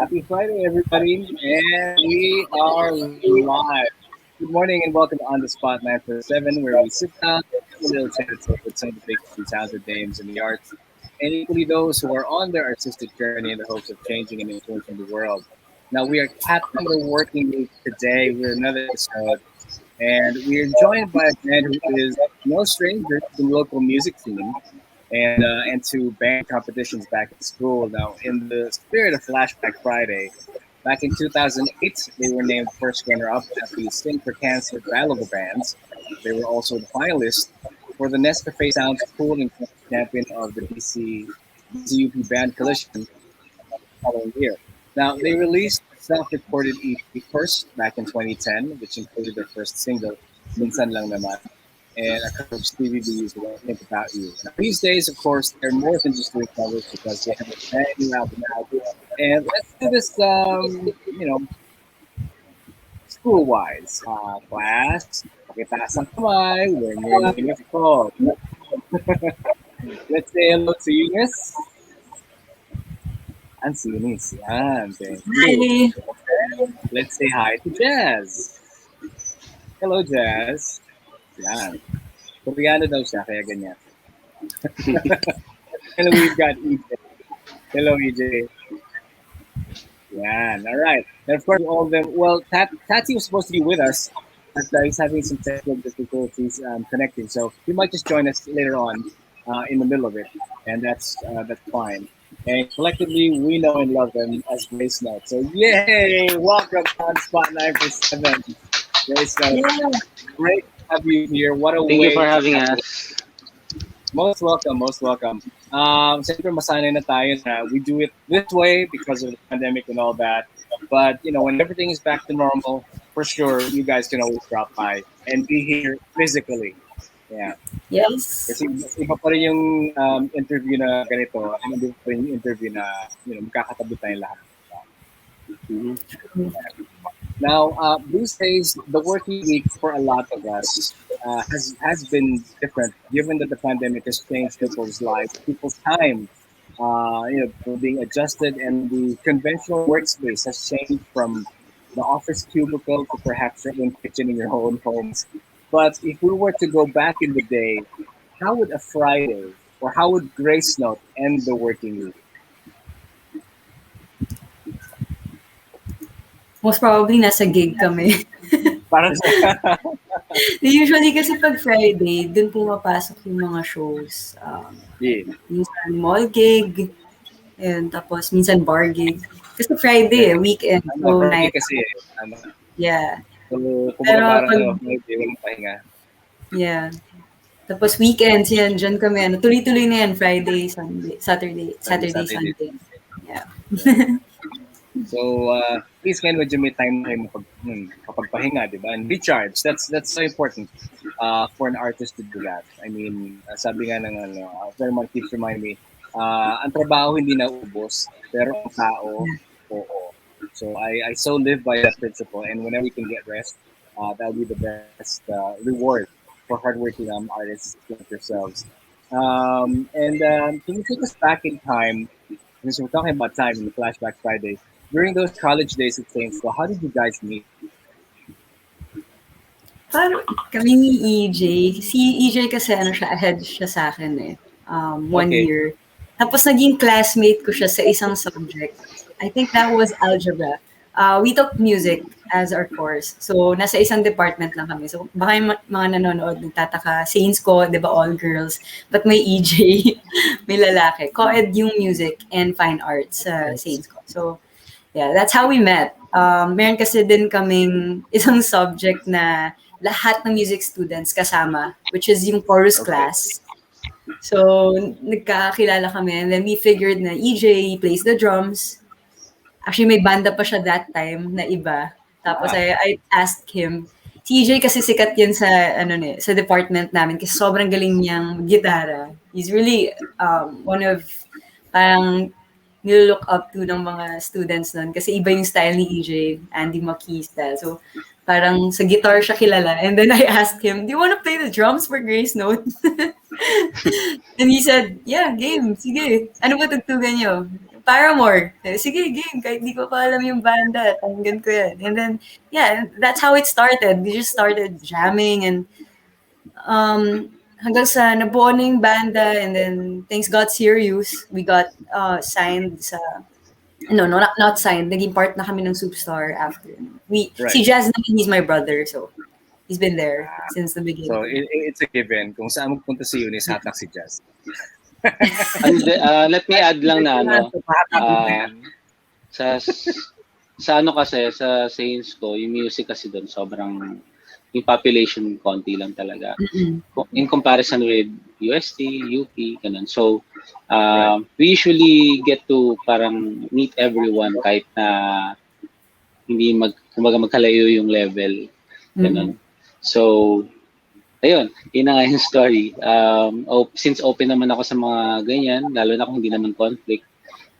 Happy Friday, everybody, and we are live. Good morning and welcome to On the Spot 947, where we sit down and have a little chat with some of the biggest and talented names in the arts, and equally those who are on their artistic journey in the hopes of changing and influencing the world. Now, we are capping the working week today with another episode, and we are joined by a man who is no stranger to the local music scene and to band competitions back in school. Now, in the spirit of Flashback Friday, back in 2008, they were named first runner-up at the Sing for Cancer Battle of the Bands. They were also the finalists for the Nescafe Sounds Pool and champion of the BCUP Band Collision the following year. Now, they released a self-recorded EP first back in 2010, which included their first single, Minsan Lang Naman, and a cover of Stevie B's When I Think About You. Now, these days, of course, they're more than just doing covers because they have a brand new album out. And let's do this, school-wise. Class, pakitaas ang kamay when your name is called. Let's say hello to Eunice. And Eunice. Yan, thank you. Hi. Let's say hi to Jazz. Hello, Jazz. Yan. Koreano daw siya, kaya ganyan. And we've got EJ. Hello, EJ. Yeah, all right. And of course, all of them. Well, Tati was supposed to be with us, but he's having some technical difficulties connecting. So he might just join us later on in the middle of it, and that's fine. And collectively, we know and love them as Gracenote. So yay! Welcome on Spot 947 Gracenote. Yeah. Great to have you here. What a Thank way you for to having have us. Most welcome, most welcome. Siyempre masanay na tayo na we do it this way because of the pandemic and all that. But, when everything is back to normal, for sure, you guys can always drop by and be here physically. Yeah. Yes. Kasi iba pa rin yung interview na ganito, and iba pa rin yung interview na, magkakatabi tayong lahat. Now, these days, the working week for a lot of us has been different, given that the pandemic has changed people's lives, people's time, being adjusted, and the conventional workspace has changed from the office cubicle to perhaps your own kitchen in your own homes. But if we were to go back in the day, how would a Friday or how would Grace Note end the working week? Most probably nasa gig kami. Para sa Usually kasi pag Friday, dun pumapasok yung mga shows. yeah. Minsan mall gig, and tapos minsan bar gig. Kasi Friday, weekend. Ano, So, Friday night. kasi ano, Yeah. so kumbaga Pero parang pag, Friday, walang pahinga. yeah. Tapos weekends yan, dyan kami. Tuloy-tuloy na yan. Friday, Sunday, Saturday, Saturday. Sunday. Yeah. So, please ngayon medyo may time na kayo kapagpahinga, di ba? And recharge. That's so important for an artist to do that. I mean, sabi nga ng Vermont keeps reminding me, ang trabaho hindi naubos, pero ang tao, oo. So, I so live by that principle. And whenever we can get rest, that'll be the best reward for hardworking artists like yourselves. And can you take us back in time? Because we're talking about time in the Flashback Friday. During those college days at Saints, so how did you guys meet? Parang kami ni EJ. Si EJ kasi ahead siya sa akin eh. 1 Okay. year. Tapos naging classmate ko siya sa isang subject. I think that was algebra. We took music as our course. So, nasa isang department lang kami. So, baka yung mga nanonood, nagtataka, Saints ko, di ba, all girls. But may EJ, may lalaki. Co-ed yung music and fine arts sa Saints ko. So, yeah, that's how we met. Meron kasi din kaming isang subject na lahat ng music students kasama, which is yung chorus class. So, nagkakilala kami and then we figured na EJ plays the drums. Actually, may banda pa siya that time na iba. Tapos I asked him, si EJ kasi sikat yan sa, sa department namin kasi sobrang galing niyang gitara. He's really one of, parang, nilook up to ng mga students nun kasi iba yung style ni EJ, Andy McKee style. So, parang sa guitar siya kilala. And then I asked him, do you want to play the drums for Gracenote? And he said, yeah, game, sige. Ano ba tugtugan niyo? Paramore. Sige, game. Kahit di ko pa alam yung banda, pakinggan ko yan. And then, yeah, that's how it started. We just started jamming and hanggang sa nabuo na yung banda and then things got serious. We got signed sa, no, not signed. Naging part na kami ng Superstar after. Si Right. Jazz naman, he's my brother. So, he's been there since the So beginning. it's a given. Kung saan magpunta si Eunice, hatak si Jazz. And let me add lang na Hatak mo ah, yan. sa sa ano kasi sa Saints ko, yung music kasi doon sobrang yung population konti lang talaga. In comparison with UST, UP, ganun. So, Right. we usually get to parang meet everyone kahit na hindi kumbaga magkalayo yung level. Ganun. So, ayun, yun na nga yung story. Since open naman ako sa mga ganyan, lalo na kung hindi naman conflict.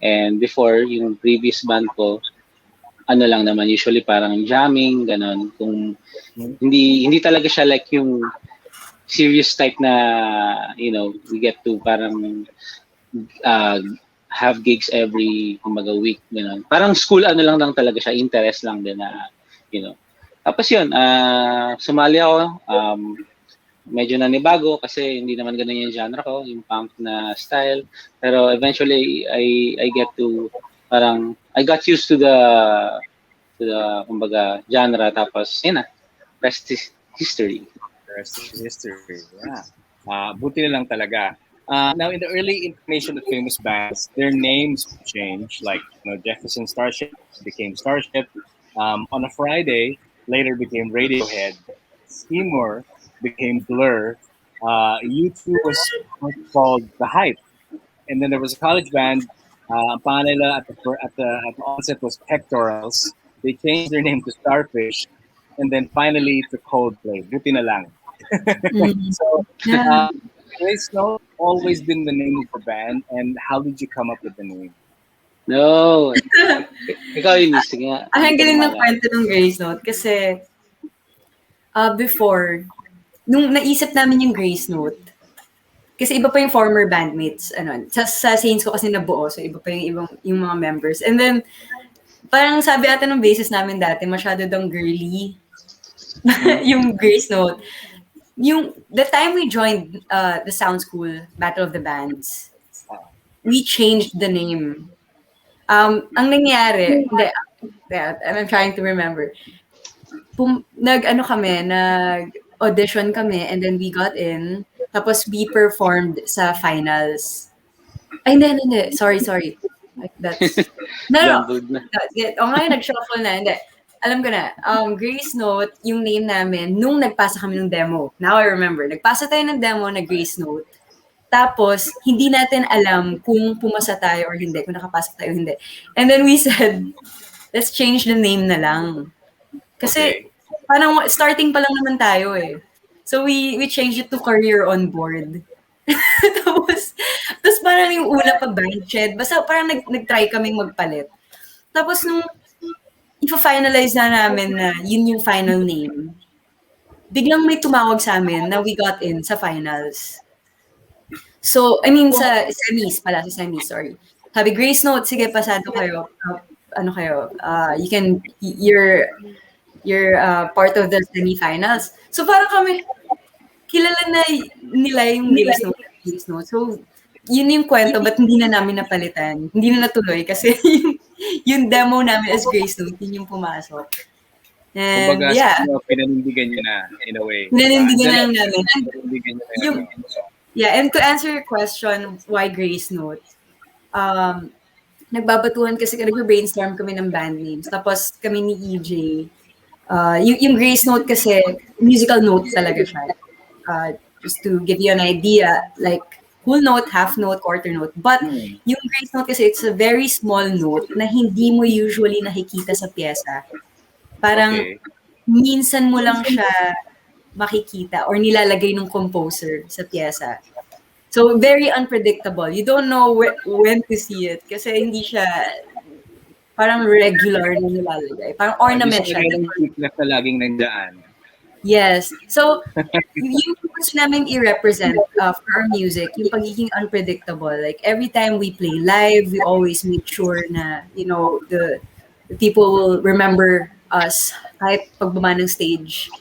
And before, yung previous band ko, ano lang naman, usually parang jamming, ganon. Kung hindi talaga siya like yung serious type na, we get to parang have gigs every, kumbaga, week, ganon. Parang school ano lang talaga siya, interest lang din na, you know. Tapos yun, sumali ako, medyo nanibago kasi hindi naman ganun yung genre ko, yung punk na style. Pero eventually, I get to, parang, I got used to the kumbaga, genre. Tapos, yun na, rest is history. The rest is history. Yeah. Buti na lang talaga. Now, in the early incarnation of famous bands, their names change. Like, Jefferson Starship became Starship. On a Friday, later became Radiohead. Seymour became Blur. U2 was called The Hype. And then there was a college band. Ang pangalan nila at the onset was Pectorals. They changed their name to Starfish. And then finally to Coldplay. Buti na lang. So, Yeah. Gracenote always been the name of the band. And how did you come up with the name? No. Ikaw yun, sige nga. Ang galing ng kwento ng Gracenote kasi before, nung naisip namin yung Gracenote, kasi iba pa yung former bandmates, sa Saints ko kasi nabuo, so iba pa yung mga members. And then, parang sabi ata ng basis namin dati, masyado dang girly yung Gracenote. The time we joined the Sound School Battle of the Bands, we changed the name. Ang nangyari, I'm trying to remember. Nag-audition kami and then we got in. Tapos we performed sa finals. Ay, hindi. Sorry. That's... No. Ngayon nag-shuffle na. Hindi. Alam ko na. Gracenote, yung name namin, nung nagpasa kami ng demo. Now I remember. Nagpasa tayo ng demo na Gracenote. Tapos, hindi natin alam kung pumasa tayo or hindi, kung nakapasa tayo or hindi. And then we said, let's change the name na lang. Kasi, parang starting pa lang naman tayo eh. So, we changed it to Career on Board. tapos parang yung una pa Bandshed. Basta parang nag-try kaming magpalit. Tapos, nung ipa-finalize na namin na yun yung final name, biglang may tumawag sa amin na we got in sa finals. So, I mean, sa semis, sorry. Sabi, Gracenote, sige, pasado kayo. You're part of the semifinals. So, parang kami, kilala na nila yung Gracenote. So, yun yung kwento, but hindi na namin napalitan. Hindi na natuloy kasi yung demo namin as Gracenote, yun yung pumasok. And, Kumbaga, yeah. pinanindigan nyo na, in a way. Pinanindigan lang namin. Pinanindigan nyo na. Yeah, and to answer your question, why Gracenote? Nagbabatuhan kasi nagbe-brainstorm kami ng band names. Tapos kami ni EJ, yung Gracenote kasi, musical note talaga siya. Just to give you an idea, like, whole note, half note, quarter note. But yung Gracenote kasi, it's a very small note na hindi mo usually nakikita sa pyesa. Parang, minsan mo lang siya makikita or nilalagay ng composer sa pyesa. So, very unpredictable. You don't know when to see it kasi hindi siya parang regular na nilalagay. Parang ornament siya. Hindi siya na laging nandyan. Yes. So, yung gusto namin i-represent for our music, yung pagiging unpredictable. Like, every time we play live, we always make sure na, the people will remember us kahit pagbaba ng stage.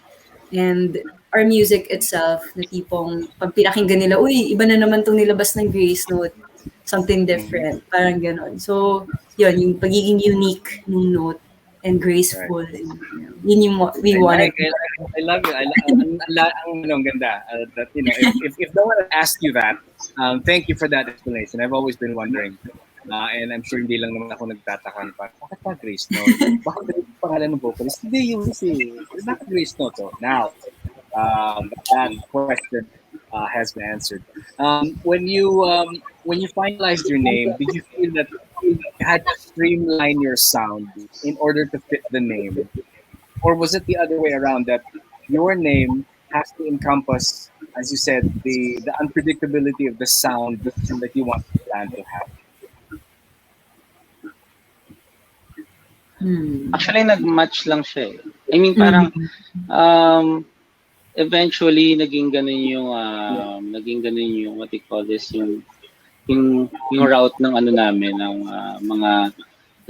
And our music itself, na tipong pag pinakinggan nila, uy, iba na naman tong nilabas ng Grace Note. Something Mhm. different. Parang ganon. So, yun, yung pagiging unique ng note and Right. graceful. And, yun yung we wanted. I love it. Ang ganda. That, if no one had asked you that, thank you for that explanation. I've always been wondering. And I'm sure hindi lang naman ako nagtataka pa, bakit pa Grace Note? Bakit ba yung pangalan ng vocalist? Hindi yung si, bakit Grace Note? So now, that question has been answered. When you finalized your name, did you feel that you had to streamline your sound in order to fit the name? Or was it the other way around that your name has to encompass, as you said, the unpredictability of the sound that you want the band to have? Actually, nag-match lang siya eh. I mean, parang Mhm. eventually naging ganun yung what you call this, yung route ng ano namin ng mga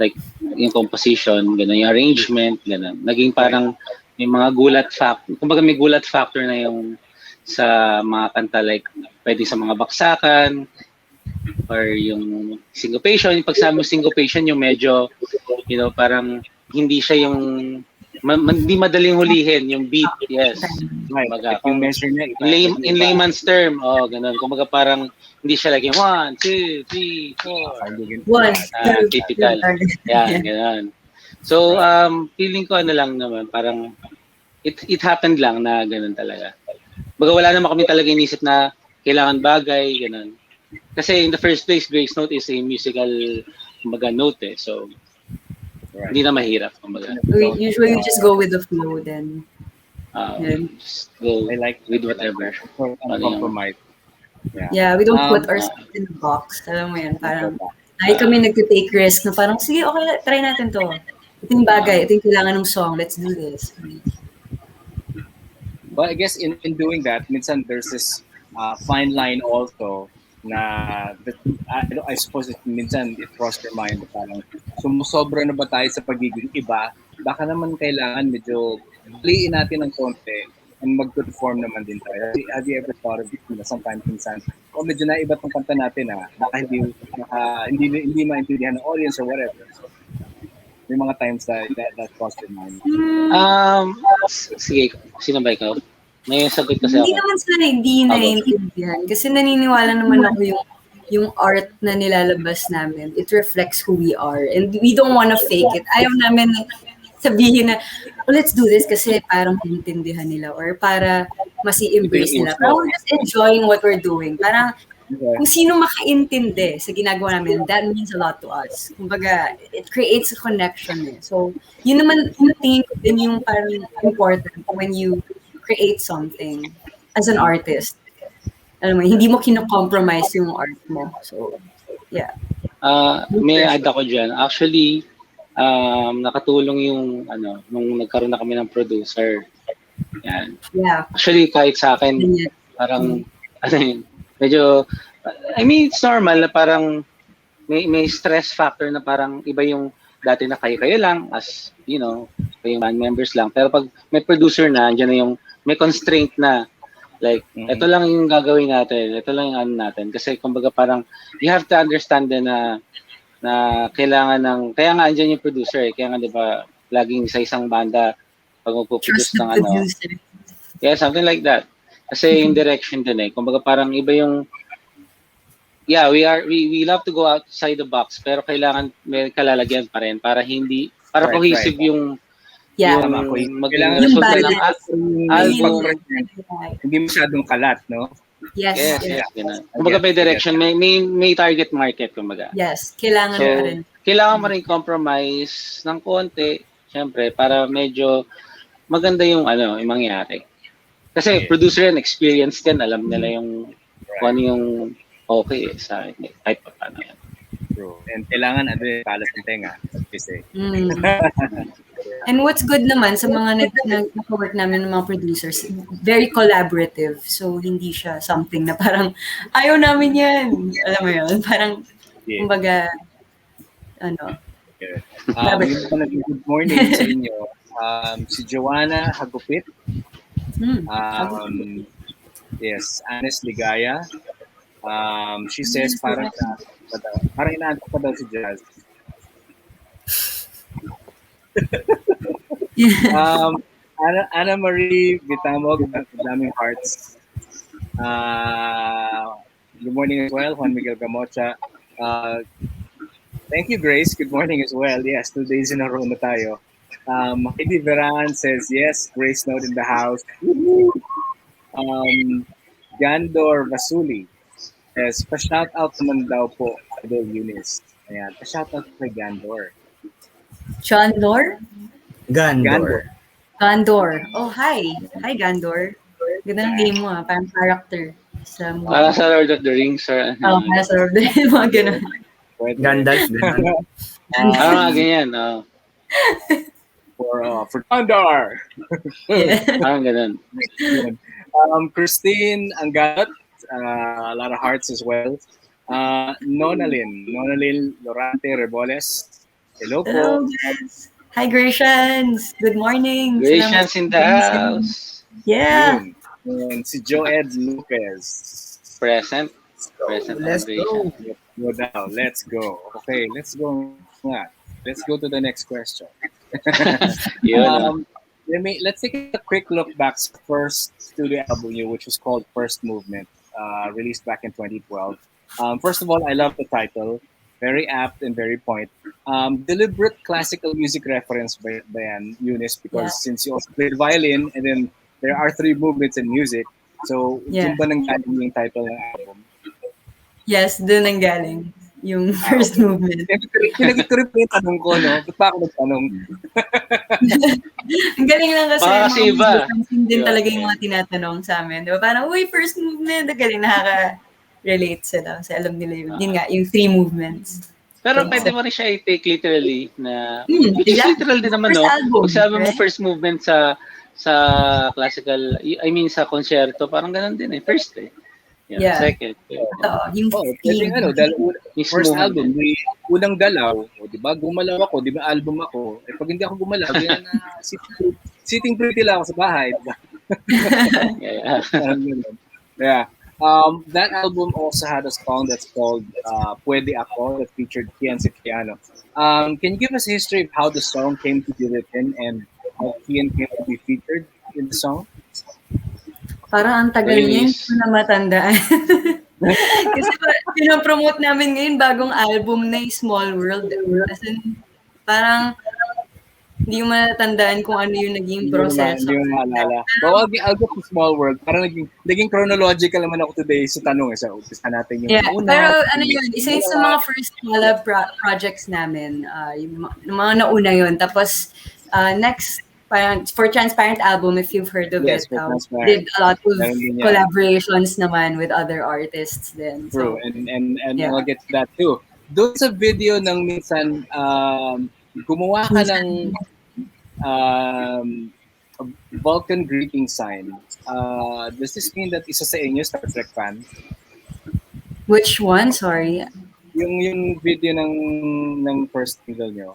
like yung composition, ganun, yung arrangement, ganun. Naging parang may mga gulat factor, kumbaga may gulat factor na yung sa mga kanta, like pwede sa mga baksakan or yung syncopation. Yung pagsabi mo syncopation, yung medyo, parang hindi siya yung hindi madaling hulihin yung beat. Yes. Right. Kumbaga, If you measure niya, in layman's term, ganun. Kumbaga parang hindi siya like yung 1, 2, 3, 4. One, two, Typical. yeah. Yan, ganun. So, feeling ko ano lang naman, parang it happened lang na ganun talaga. Baga wala naman kami talaga inisip na kailangan bagay, ganun. Kasi in the first place, Gracenote is a musical, kumbaga, note eh. So, hindi na mahirap, kumbaga. Usually we just go with the flow then. Just go with whatever. Compromise. Yeah, we don't put ourselves in the box. Alam mo yan, parang ay kami nagte-take risk na parang, sige, okay, try natin to. Ito yung bagay, ito yung kailangan ng song, let's do this. But I guess in doing that, minsan there's this fine line also na I suppose minsan it crossed your mind parang sumusobra na ba tayo sa pagiging iba? Baka naman kailangan medyo baliin natin ng konti and mag-perform naman din tayo. Have you ever thought of it? Sometimes minsan, medyo naiba tong kanta natin baka hindi maintindihan ng audience or whatever. So, may mga times that crossed your mind. Sige, sino ba ikaw? May sagot kasi ako. Hindi naman sa hindi naiintindihan. Kasi naniniwala naman ako yung art na nilalabas namin, it reflects who we are. And we don't wanna fake it. Ayaw namin sabihin na, let's do this kasi parang maintindihan nila or para mas i-embrace nila. Parang we're just enjoying what we're doing. Parang kung sino makaintindi sa ginagawa namin, that means a lot to us. Kumbaga, it creates a connection eh. So, yun naman yung tingin ko din yung parang important when you create something as an artist. Alam mo, hindi mo kino-compromise yung art mo. So, yeah. May add ako dyan. Actually, nakatulong yung, nung nagkaroon na kami ng producer. Yan. Yeah. Actually, kahit sa akin, parang, medyo, I mean, it's normal na parang may stress factor na parang iba yung dati na kayo-kayo lang as, kayong band members lang. Pero pag may producer na, andyan na yung may constraint na like ito lang yung gagawin natin, ito lang yung ano natin kasi kumbaga parang you have to understand din na kailangan ng kaya nga andyan yung producer kaya nga 'di ba laging sa isang banda pag magpo-produce ng yeah, something like that kasi yung direction din kumbaga parang iba yung we love to go outside the box pero kailangan may kalalagyan pa rin para cohesive yung maging resulta ng album. Hindi masyadong kalat, no? Yes. Ganun. Kumbaga may direction, may target market, kumbaga. Yes, kailangan pa rin. Kailangan mo rin compromise ng konti, syempre, para medyo maganda yung yung mangyari. Kasi producer and experience din, alam nila yung kung ano yung okay sa kahit pa paano yan. True. And kailangan kalat ng tenga, kasi. And what's good naman sa mga nag-work namin ng mga producers, very collaborative. So, hindi siya something na parang, ayaw namin yan. Alam mo yun? Parang, Yeah. kumbaga, ano, Okay. Yung mga good morning sa inyo. Si Joanna Hagupit. Yes, Anes Ligaya. She says parang inaantok pa daw si Jazz. Ana Marie Vitamog, daming hearts. Good morning as well, Juan Miguel Gamocha. Thank you, Grace. Good morning as well. Yes, 2 days in a row na tayo. Heidi Veran says, yes, Gracenote in the house. Gandor Vasuli says, pa-shout out naman daw po, Idol Eunice. Ayan, pa-shout out kay Gandor. Chandor? Gandor. Gandor. Oh, hi. Hi, Gandor. Ganda ng game mo parang character. Para sa Lord of the Rings or para sa Lord of the Rings. Mga ganun. Gandalf. Ganyan. For Gandor. Parang ganun. Christine Angat, a lot of hearts as well. Nonalyn Lorante Reboles. Hello po. Guys. Hi, Gracians. Good morning. Gracians in the house. Yeah. And si Joed Lopez. Present. Let's go. No doubt. Let's go. Okay, let's go. Let's go to the next question. Let's take a quick look back to the first studio album, which was called First Movement, released back in 2012. First of all, I love the title. Very apt and very point. Deliberate classical music reference by Eunice, because since you also played violin, and then there are 3 movements in music. So, dun ba nanggaling yung title ng album? Yes, dun nanggaling yung first movement. Pinagit ko rin po yung tanong ko, no? Ba't pa ako nagtanong? Ang galing lang kasi kasi iba. Din talaga yung mga tinatanong sa amin. Diba? Parang, uy, first movement. Ang galing, nakaka-relate sila. Kasi alam nila yun nga, yung 3 movements. Pero pwede mo rin siya i-take literally na, which is exactly. literal din naman, First no? album, Kung sabi mo right? first movement sa classical, I mean sa konsyerto, parang ganun din eh. First eh. Yeah. Second. Yung pwede dahil first movement. album, may unang galaw, di ba? Gumalaw ako, di ba? Album ako. Eh, pag hindi ako gumalaw, yan na sitting pretty lang ako sa bahay, di ba? Yeah. That album also had a song that's called Puede Ako, that featured Kian Cipriano. Can you give us a history of how the song came to be written and how Kian came to be featured in the song? Parang ang tagal niya, hindi ko na matandaan. Kasi pinopromote namin ngayon bagong album na Small World. As in, parang hindi ko matandaan kung ano yung naging proseso. Hindi mo maalala. But I'll go to Small World. Parang naging chronological naman ako today sa tanong. So, umpisa natin yung una. Pero ano yun, isa yun sa mga first collab projects namin. Yung mga nauna yun. Tapos, next, for Transparent album, if you've heard of it, did a lot of collaborations naman with other artists then. True, and I'll get to that too. Doon sa video ng minsan, gumawa ka ng Vulcan greeting sign. Does this mean that isa sa inyo Star Trek fan? Which one? Sorry. Yung video ng first single nyo.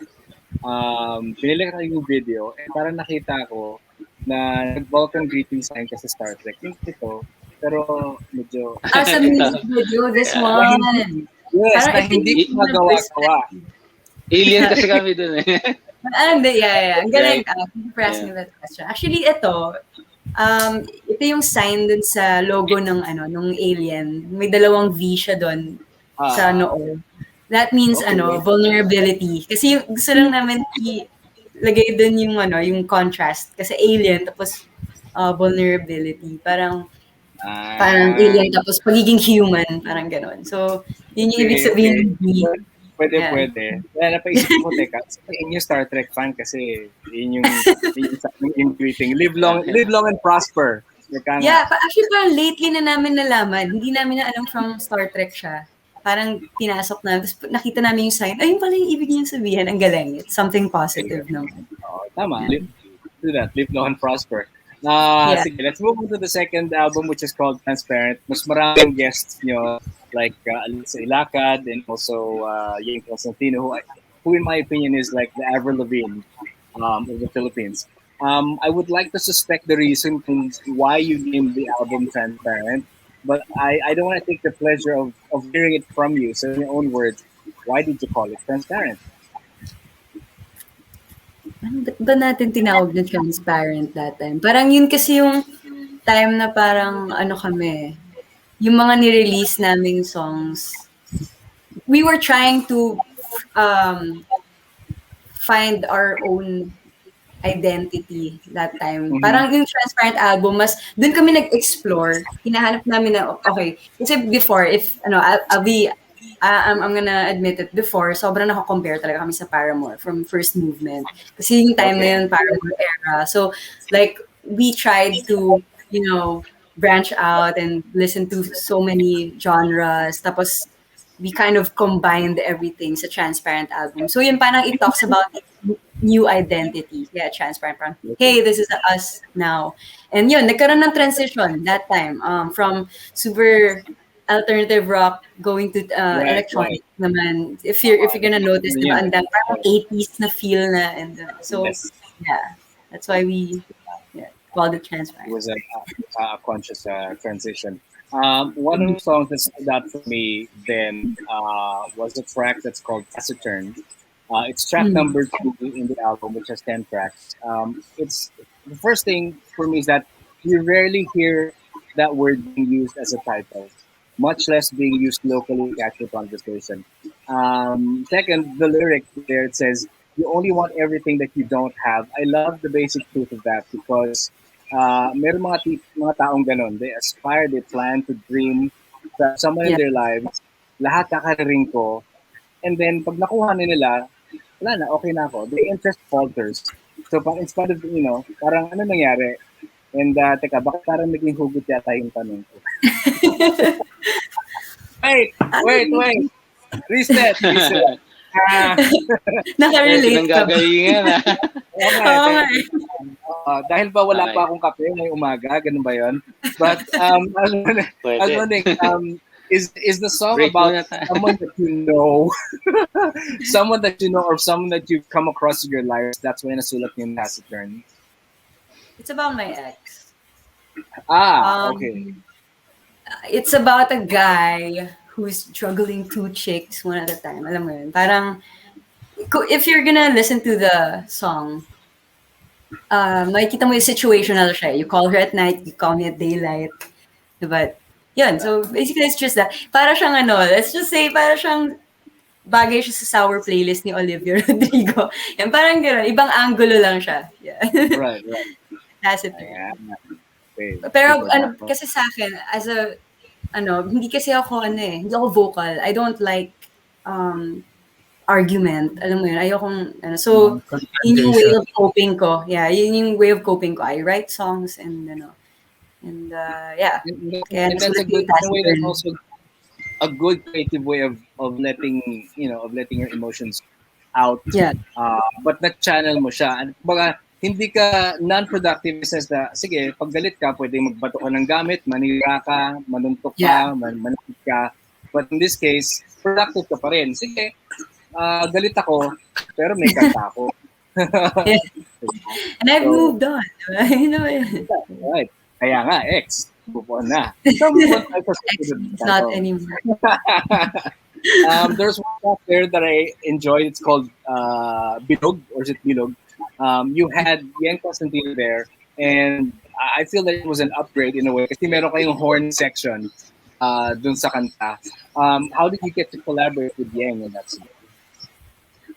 Pinili ko yung video and parang nakita ko na nag-Vulcan greeting sign kasi Star Trek. Yung ito, pero medyo... sa music video, this one. Yes, na hindi ko magawa-gawa. Alien kasi kami dun eh. Hindi, yeah. Ang galing. Thank you for asking that question. Actually, ito yung sign dun sa logo ng nung alien. May 2 V siya dun sa noo. That means vulnerability. Kasi gusto lang namin ilagay dun yung contrast. Kasi alien tapos vulnerability. Parang alien tapos pagiging human, parang gano'n. So, yun yung ibig sabihin ng V. Pwede. Kaya napaisip ko, teka, sa inyo Star Trek fan kasi yun yung greeting. Live long and prosper. Yeah, actually parang lately na namin nalaman. Hindi namin na alam from Star Trek siya. parang pinasok na, tapos nakita namin yung sign, ayun pala yung ibig niyang sabihin, ang galing. It's something positive naman. Tama. Yeah. Do that. Live long and prosper. Yeah. Sige, let's move on to the second album, which is called Transparent. Mas maraming guests nyo, like Alisa Ilacad and also Ying Constantino, who in my opinion is like the Avril Lavigne of the Philippines. I would like to suspect the reason why you named the album Transparent, but I don't want to take the pleasure of hearing it from you. So in your own words, why did you call it Transparent? Ba't ba natin tinawag na transparent that time? Parang yun kasi yung time na parang ano kami, yung mga ni-release naming songs, we were trying to um, find our own identity that time. Mm-hmm. Parang yung Transparent album, mas doon kami nag-explore. Hinahanap namin na, okay, kasi before, if, I'm gonna admit it, before, sobrang nako-compare talaga kami sa Paramore from first movement. Kasi yung time na yun, Paramore era. So, like, we tried to, branch out and listen to so many genres. Tapos, we kind of combined everything sa Transparent album. So, yun parang it talks about new identity. Yeah, Transparent. Parang, hey, this is us now. And yun, nagkaroon ng transition that time from super alternative rock going to electronic naman. If you're gonna notice, diba, and parang 80s na feel na, and so yeah, that's why we called it Transparent. It was a conscious transition. One of the songs that stood out for me then was a track that's called Taciturn. It's track number 2 in the album, which has 10 tracks. It's the first thing for me is that you rarely hear that word being used as a title, much less being used locally in casual conversation. Second, the lyric there, it says, "You only want everything that you don't have." I love the basic truth of that because meron mga taong ganon. They aspire, they plan to dream that someone in their lives, lahat kakariring ko. And then, pag nakuha nila, wala na, okay na ako. The interest falters. So, instead of, parang ano nangyari? And, teka, bakit parang naging hugot yata yung tanong ko? Wait. Reset. Nakarelate ka ba? Dahil ba wala pa akong kape ngayong umaga? Ganun ba yun? But, I was wondering, is the song about someone that you know, someone that you know, or someone that you've come across in your life? That's why nasulat yung Taciturn. It's about my ex. Okay. It's about a guy who's juggling 2 chicks one at a time. Alam mo yun? Parang, if you're gonna listen to the song, makikita mo yung situational siya. You call her at night, you call me at daylight. But, yun. So, basically, it's just that. Para siyang let's just say, para siyang bagay siya sa sour playlist ni Olivia Rodrigo. Yan, parang gano'n. Ibang angulo lang siya. Yeah. Right. That's it. Okay. Pero, kasi sa akin, as a, hindi kasi ako, hindi ako vocal. I don't like, argument. Alam mo yun, ayokong, so, yun yung way of coping ko. Yeah, yun yung way of coping ko. I write songs and, yeah. And that's a good way. That's also a good creative way of letting your emotions out. Yeah. But na-channel mo siya. And baga, hindi ka non-productive in the sense na, sige, pag galit ka, pwede magbato ka ng gamit, manira ka, manuntok ka, manakit ka. But in this case, productive ka pa rin. Sige, galit ako, pero may kanta ako. And I've moved on. Right. Kaya nga, ex. Move on na. Not anymore. There's one track there that I enjoyed. It's called Bilog, or is it Bilog? You had Yen Constantino there, and I feel that it was an upgrade in a way kasi meron kayong horn section dun sa kanta. How did you get to collaborate with Yang in that song?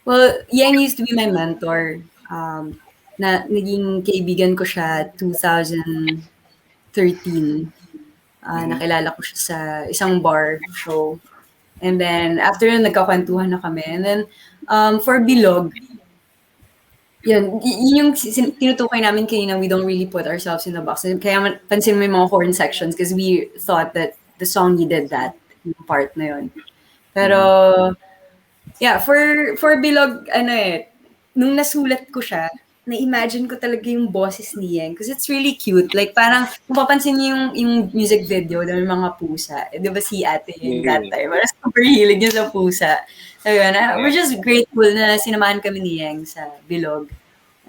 Well, Yang used to be my mentor. Naging kaibigan ko siya 2013. Nakilala ko siya sa isang bar show. And then, after yun, nagkakwentuhan na kami. And then, for Bilog, yun yung tinutukoy namin kanina, we don't really put ourselves in the box. Kaya pansin mo yung mga horn sections because we thought that the song needed that, yung part na yun. Pero, yeah, for Bilog, nung nasulat ko siya, na-imagine ko talaga yung boses ni Yeng. Because it's really cute. Like, parang, kung papansin niyo yung music video, ng mga pusa. Di ba si ate Yeng that time? Parang super hilig niya sa pusa. So, yun, we're just grateful na sinamahan kami ni Yeng sa Bilog.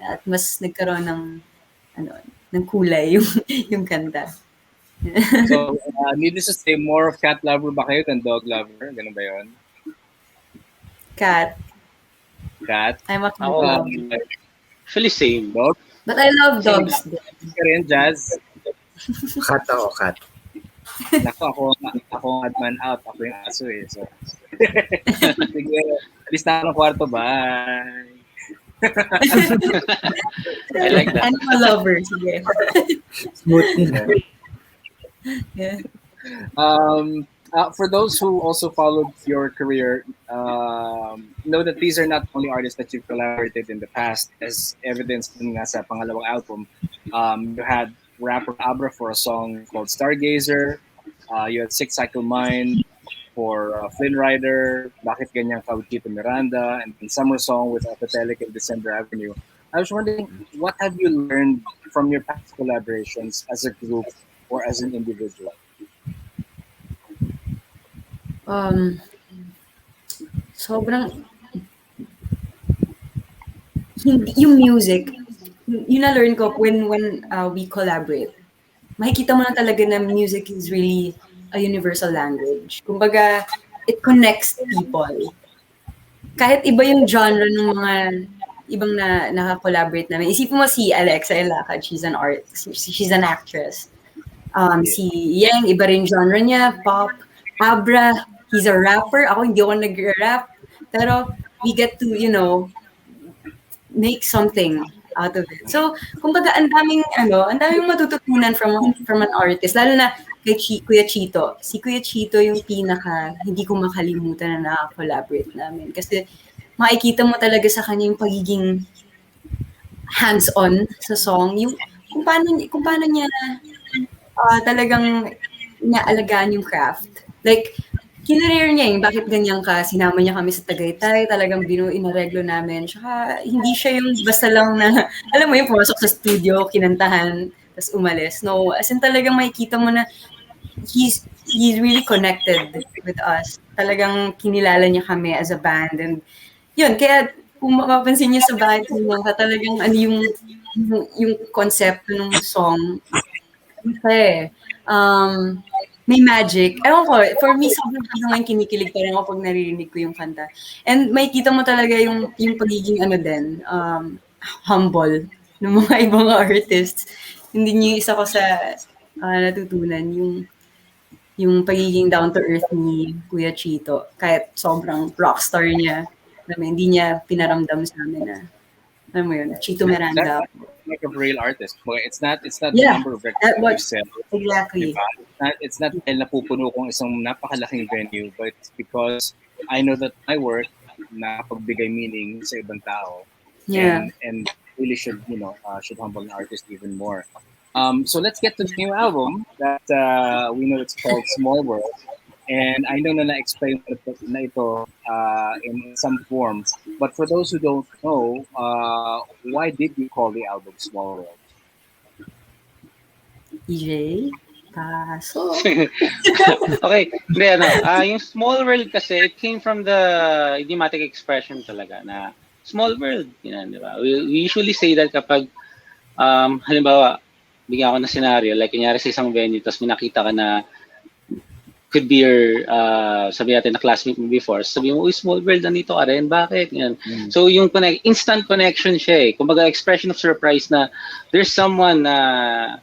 At mas nagkaroon ng kulay yung kanta. So, needless to say, more of cat lover ba kayo than dog lover? Ganun ba yun? Cat. Cat? I'm a cat lover. Actually, same. Dog? But I love dogs. Ka rin, Jazz? Cat ako, cat. Naku, ako odd man out. Ako yung aso eh. So. Sige, alis na ako ng kwarto. Bye. I like that. Animal lover. Sige. Smooth. Yeah. For those who also followed your career, know that these are not only artists that you've collaborated in the past, as evidenced in nga sa pangalawang album. You had rapper Abra for a song called Stargazer. You had Six Cycle Mind for Flynn Rider, Bakit Ganyan Ka with Tito Miranda, and then Summer Song with Apatelic and December Avenue. I was wondering, what have you learned from your past collaborations as a group or as an individual? Sobrang yung music, yun na-learn ko when we collaborate. Makikita mo na talaga na music is really a universal language. Kumbaga, it connects people. Kahit iba yung genre ng mga ibang naka-collaborate namin. Isipin mo si Alexa Elacad, she's an actress. Si Yeng, iba rin genre niya, pop. Abra, he's a rapper. Ako, hindi ako nag-rap. Pero we get to, make something out of it. So, kumbaga, ang daming matututunan from an artist. Lalo na kay Kuya Chito. Si Kuya Chito yung hindi ko makalimutan na naka-collaborate namin. Kasi makikita mo talaga sa kanya yung pagiging hands-on sa song. Yung kung paano niya talagang inaalagaan yung craft. Like, kinarere niya yung bakit ganyan ka, sinama niya kami sa Tagaytay, talagang inareglo namin. Tsaka hindi siya yung basta lang na, alam mo yung pumasok sa studio, kinantahan, tapos umalis. No, as in talagang makikita mo na he's really connected with us. Talagang kinilala niya kami as a band. And yun, kaya kung mapapansin niyo sa Bakit Ganyan Ka, talagang yung concept ng song, kasi, may magic. Ewan ko, for me, sobrang naman kinikilig pa rin ako pag naririnig ko yung kanta. And may kita mo talaga yung pagiging humble ng mga ibang artists. Hindi niyo isa ko sa natutunan yung pagiging down to earth ni Kuya Chito. Kahit sobrang rockstar niya. Hindi niya pinaramdam sa amin na alam mo yun, Chito Miranda. That's like a real artist. It's not the Yeah, number of records you sell. Exactly. Diba? It's not dahil napupuno kong isang napakalaking venue, but it's because I know that my work nakapagbigay meaning sa ibang tao. Yeah. And really should humble an artist even more. So let's get to the new album that we know it's called Small World. And I know na explain na ito in some form. But for those who don't know, why did you call the album Small World? EJ? Kaso? Okay. Hindi, yung Small World kasi, it came from the idiomatic expression talaga na small world. Yun, di ba? We usually say that kapag, halimbawa, bigyan ako ng scenario, like kunyari sa isang venue, tapos may nakita ka na could be your, sabi natin na classmate mo before, sabi mo, uy, small world, nandito ka rin, bakit? Yan. So yung instant connection siya eh. Kumbaga expression of surprise na there's someone na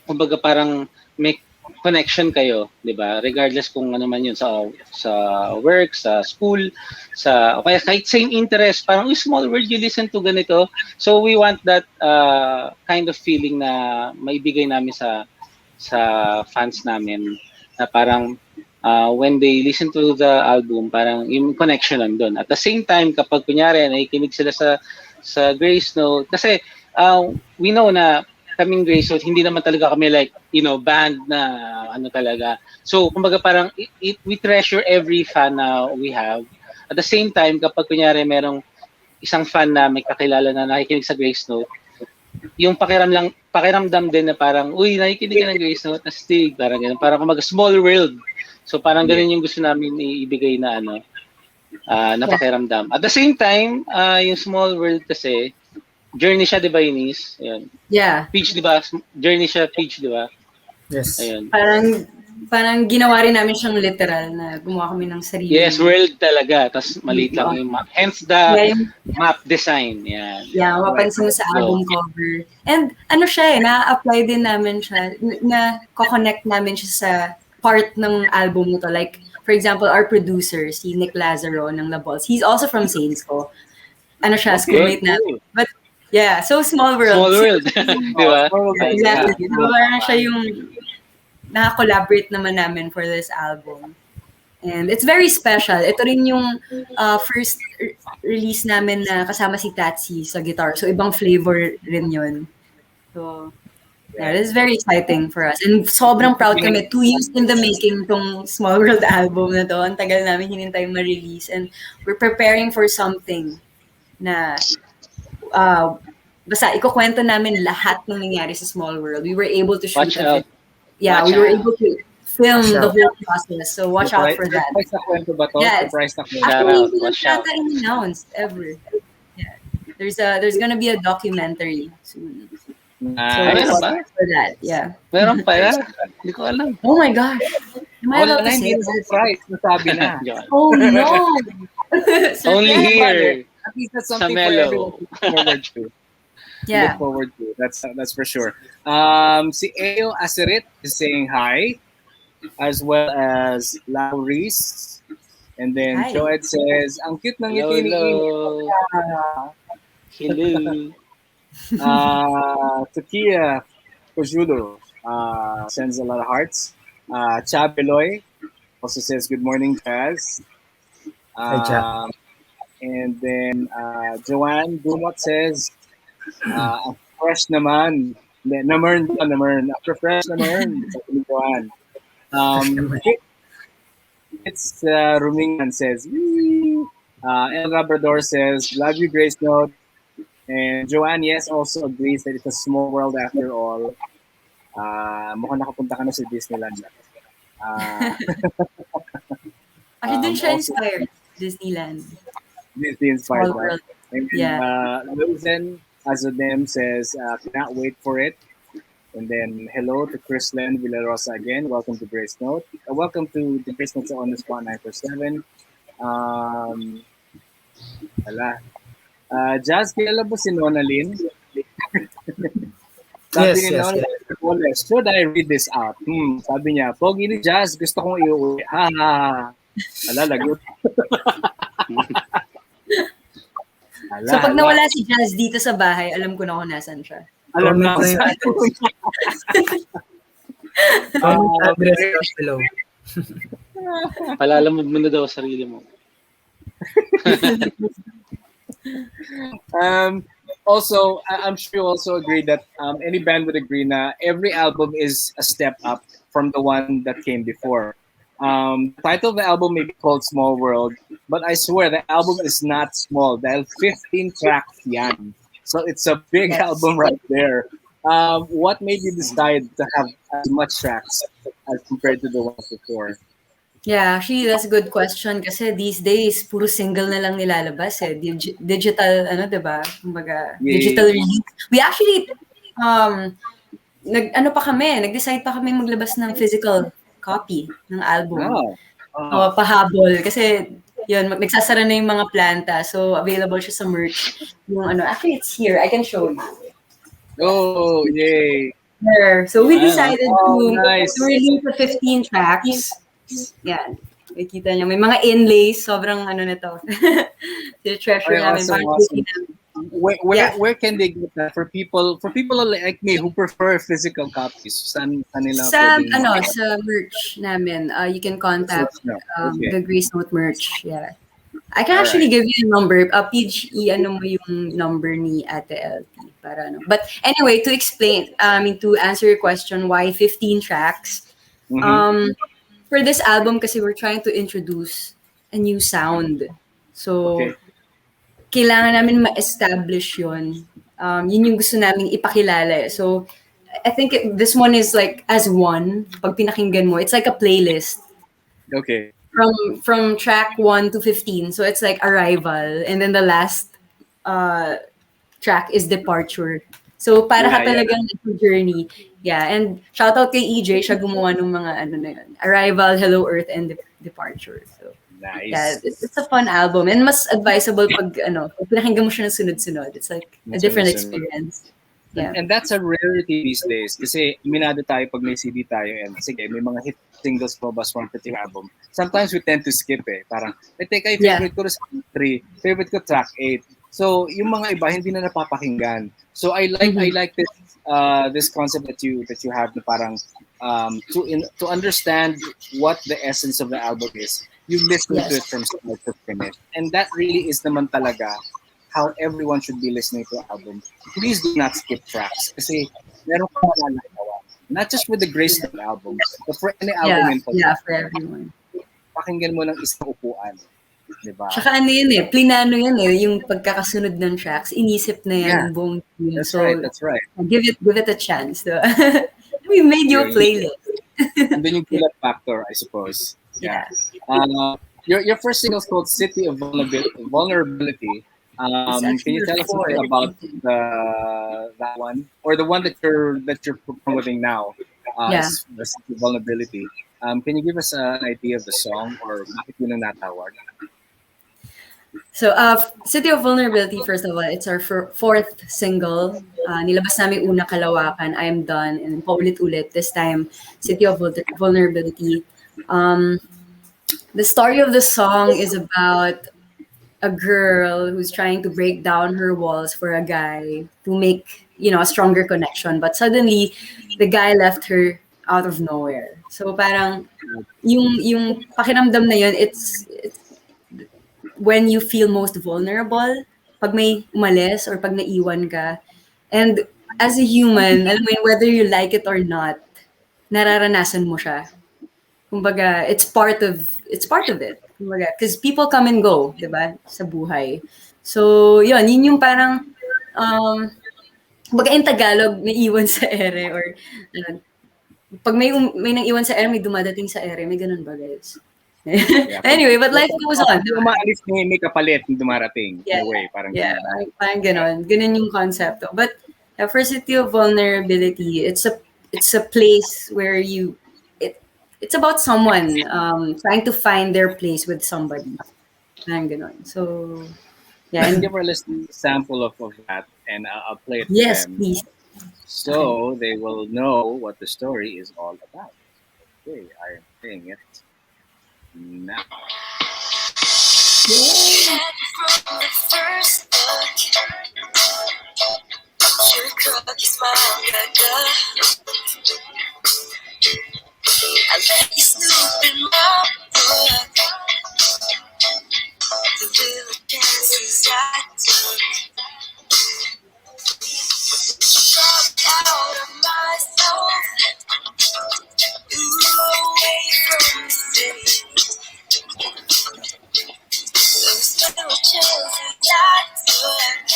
kumbaga parang may connection kayo, di ba? Regardless kung ano man yun sa work, sa school, o kaya kahit same interest, parang, uy, small world, you listen to ganito. So we want that kind of feeling na maibigay namin sa fans namin na parang when they listen to the album, parang yung connection nandun. At the same time, kapag kunyari nakikinig sila sa Gracenote, kasi we know na kaming Gracenote, hindi naman talaga kami like, band na ano talaga. So, kumbaga parang we treasure every fan na we have. At the same time, kapag kunyari merong isang fan na may kakilala na nakikinig sa Gracenote, yung pakiramdam din na parang, uy, nakikinig ka ng Gracenote, astig, parang ganun. Parang kumbaga small world. So, parang ganun yung gusto namin ibigay na na pakiramdam. At the same time, yung small world kasi, journey siya, di ba, Eunice? Ayun. Yeah. Peach, di ba? Journey siya, Peach, di ba? Yes. Ayun. Parang ginawa rin namin siyang literal na gumawa kami ng sarili. Yes, world talaga. Tapos maliit lang yung map. Hence the map design. Yan. Yeah, mapansin mo sa album cover. And ano siya na-apply din namin siya, na-connect namin siya sa part ng album mo to. Like, for example, our producer, si Nick Lazaro ng La Balls, he's also from Saints ko. Ano siya, schoolmate namin. But, yeah, so small world. Small world. Di ba? Exactly. So, parang siya yung naka-collaborate naman namin for this album. And it's very special. Ito rin yung first release namin na kasama si Tatsi sa guitar. So, ibang flavor rin yun. So, yeah, it's very exciting for us. And sobrang proud kami. 2 years in the making tong Small World album na to. Ang tagal namin hinintay ma-release. And we're preparing for something na basta ikukwento namin lahat ng nangyari sa Small World. We were able to shoot it. Yeah, we were able to film the whole process. So watch out for that. Surprise na kwento ba to? Yeah, Surprise na kwento. actually, hindi lang yata in-announced ever. Yeah. There's gonna be a documentary soon. So Meron ba? for that, yeah. Meron pa yan? Hindi ko alam. Oh my gosh. Am I allowed to say Hindi that? surprise. Nasabi na. Oh no! Only here. At least that's Sa something for Melo. everyone to look forward to. Yeah. Look forward to. That's for sure. Si Eo Asirit is saying hi, as well as Lauris. And then Hi. Joed says, ang cute ng ngiti ni Eo. Hello. Takia Kojudo sends a lot of hearts. Chabeloy also says, good morning, Jazz. Hi, Cha. And then Joanne Dumot says, fresh naman. Namern. After fresh naman. Sabi ni Joanne. It's Rumingan says, El Labrador says, love you, Gracenote. And Joanne, yes, also agrees that it's a small world after all. Mukhang nakapunta ka na sa Disneyland. Actually, dun siya Also, inspired. Disneyland. Disney inspired. Small world. And Yeah. Luzen Azodem says, cannot wait for it. And then hello to Chrislen Villarosa again. Welcome to Gracenote. Welcome to the Gracenote on the Spot 947. Jazz, kilala mo si Nona Lynn? Sabi ni Nona Lynn, should I read this out? Sabi niya, pogi ni Jazz, gusto kong iuwi. Ha ha ha. Lagot. So pag nawala si Jazz dito sa bahay, alam ko na kung nasan siya. Alam na Comment na yung address down below. Palalamog mo na daw sarili mo. Also, I'm sure you also agree that any band would agree na every album is a step up from the one that came before. The title of the album may be called Small World, but I swear the album is not small. Dahil 15 tracks yan. So it's a big album right there. What made you decide to have as much tracks as compared to the ones before? Yeah, actually, that's a good question kasi these days, puro single na lang nilalabas eh. Digital, diba? Kumbaga, digital release. We actually, nag-decide pa kami maglabas ng physical copy ng album. Pahabol. Kasi, yun, nagsasara na yung mga planta. So, available siya sa merch. Actually, it's here. I can show you. Oh, yay. There. So, we decided nice. to release the 15 tracks. Yan. Nakikita niyo. May mga inlays. Sobrang na to. Treasure namin. Awesome. Where can they get that for people like me who prefer physical copies? Saan nila sa merch namin. You can contact the Gracenote merch. Yeah. I can All actually right. give you a number. Peach, ano mo yung number ni Ate LT para ano. But anyway, to explain, I mean to answer your question, why 15 tracks? Mm-hmm. Um, for this album kasi we're trying to introduce a new sound. So, Okay. kailangan namin ma-establish yun. Yun yung gusto namin ipakilala. So, I think this one is like as one. Pag pinakinggan mo, it's like a playlist Okay. from track 1 to 15. So it's like Arrival, and then the last uh track is Departure. So para ka Yeah, yeah. talagang nasa journey. Yeah, and shout out kay EJ, siya gumawa ng mga ano na yun. Arrival, Hello Earth, and Departure. So yeah, Nice. it's a fun album, and mas advisable pag ano, pag pinakinggan mo siya ng sunod-sunod. It's like a different Sunod-sunod. experience. And, Yeah. and that's a rarity these days kasi minado tayo pag may CD tayo and sige, may mga hit singles po bas one particular album. Sometimes we tend to skip eh. Parang, teka, yung Yeah. favorite ko is track 3, favorite ko track 8. So, yung mga iba hindi na napapakinggan. So, I Mhm. like this concept that you have na parang to understand what the essence of the album is. You listen to it Yes. from start to finish. And that really is naman talaga how everyone should be listening to albums. Please do not skip tracks kasi meron kang malalaman. Not just with the Gracenote album, but for any album Yeah. in Yeah, particular. for everyone. Pakinggan mo ng isang upuan. Di ba? Tsaka ano yun eh, plinano yan eh, yung pagkakasunod ng tracks, inisip na yan Yeah, ng buong team. that's right, So, that's right. give it a chance. So, we made you a Yun. playlist. Andun yung Yeah. gulat factor, I suppose. Yeah. Yeah. Your first single is called City of Vulnerability. It's Can actually you the tell us something fourth. about that one or the one that you're promoting now? Yeah. Is the City of Vulnerability. Can you give us an idea of the song or bakit yun ang natawag? So, City of Vulnerability, first of all, it's our fourth single. Nilabas namin una Kalawakan, I Am Done, and paulit-ulit. This time, City of Vulnerability. Um, the story of the song is about a girl who's trying to break down her walls for a guy to make, a stronger connection. But suddenly, the guy left her out of nowhere. So parang, yung pakiramdam na yun, it's when you feel most vulnerable, pag may umalis or pag naiwan ka. And as a human, alam mo yun, whether you like it or not, nararanasan mo siya. Kumbaga, it's part of it. Kumbaga, because people come and go, 'di ba, sa buhay. So, yun yung parang um kumbaga in Tagalog, may iwan sa ere or ano, pag may nang iwan sa ere, may dumadating sa ere, may ganun ba, guys? Yeah. Anyway, but life goes on, Pag 'di ba? umaalis, may kapalit na dumarating. In Yeah, a way, parang yeah, ganun. parang gano'n. Gano'n yung concept. But for City of Vulnerability, it's a place where it it's about someone trying to find their place with somebody. Parang gano'n. So, yeah, Can you and give our listeners a sample of that and I'll play it for yes, them please. Okay. so they will know what the story is all about. Okay, I am playing it now. Yeah. From the first look, your cocky smile got I let you snoop in my book. The little dances I took. Dropped out of my soul. Away from the city. Those little chances I took